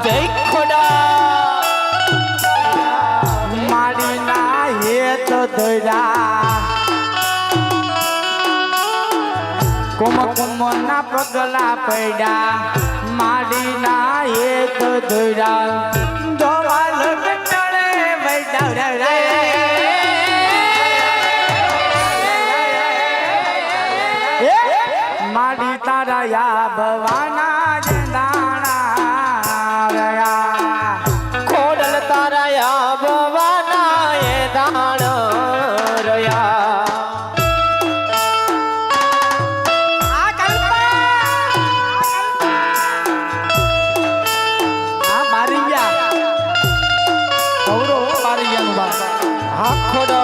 જય ખોડા મારી ના હેત ધોરા કુમકુમ ના પગલા પડ્યા મારી ના હેત ધોરા જોવા લગટળે વૈડા મારી તારા યા ભવાના જંદાણા રહ્યા ખોડલ તારા ભવાના એ દાણ રહ્યા મારી ગયા કૌરો મારી ગયા હા ખોડો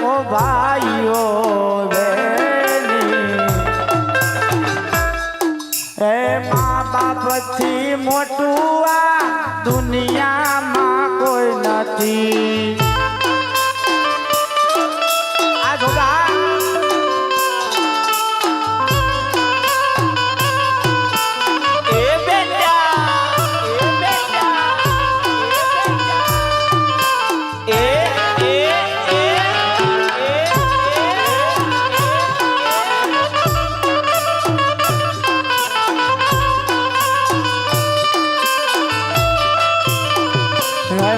ઓ ભાઈઓ એ મા બાપથી મોટું આ દુનિયામાં કોઈ નથી આ જોગા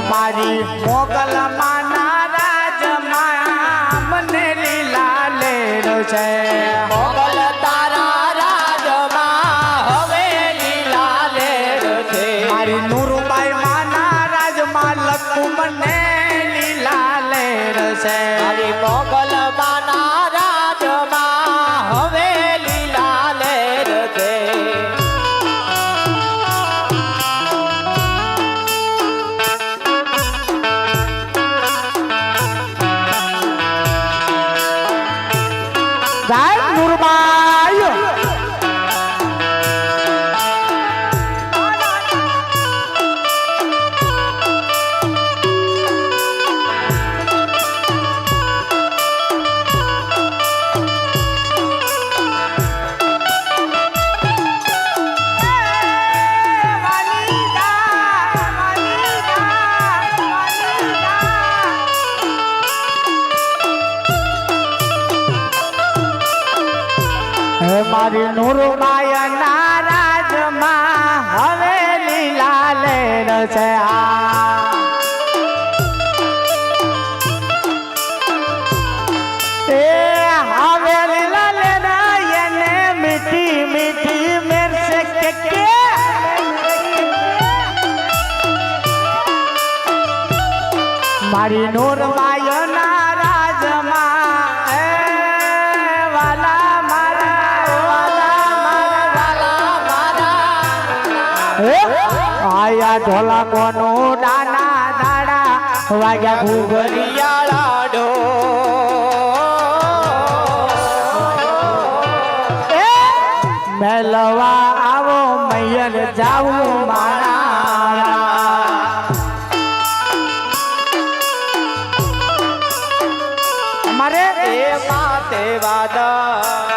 મારી મોગલ માના રાજમાં મને લીલા લેર છે મોગલ તારા રાજમાં હવે લીલા લેર છે મારી નુરબાઈ માના રાજમાં લખું મને લીલા લેર છે મારી મોગલ માના રાજમાં હવે લીલા લેર છે જય નુરબાઈ મારી નુરબાઈ નારાજમાં હવે લીલા લેર છે એ હવે લીલા લેર એને મીઠી મીઠી મેરસે કે મારી નુરબાઈ નારાજમાં આયા ઢોલા કોનું દાના દાડા વાગ્યા ઘુઘરિયાળા ડો મેલવા આવો મૈયર જાવું મારા અમારે એ માતે વાદા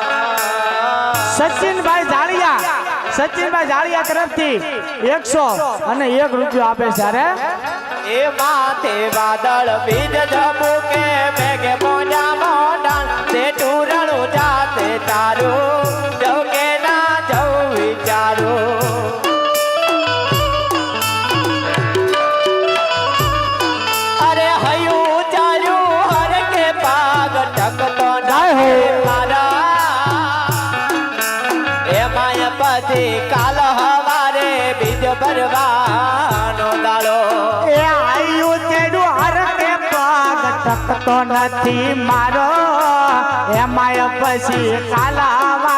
સચિનભાઈ જાળિયા તરફથી 101 રૂપિયો આપે છે અરે એ માથે વાદળ બીજ ધબુકે મેઘે મોજા મોડા તે ટુરણું જાતે તારું જવ કે ના જવ વિચારું અરે હયું ચાલ્યું હર કે પાગ ટકતો ના મારા એમાં પછી કાલ હવારે બીજ ભરવાનો દાડો એ આયુ તેડું હર કે પાગ ટકતો નથી મારો એમાં પછી કાલા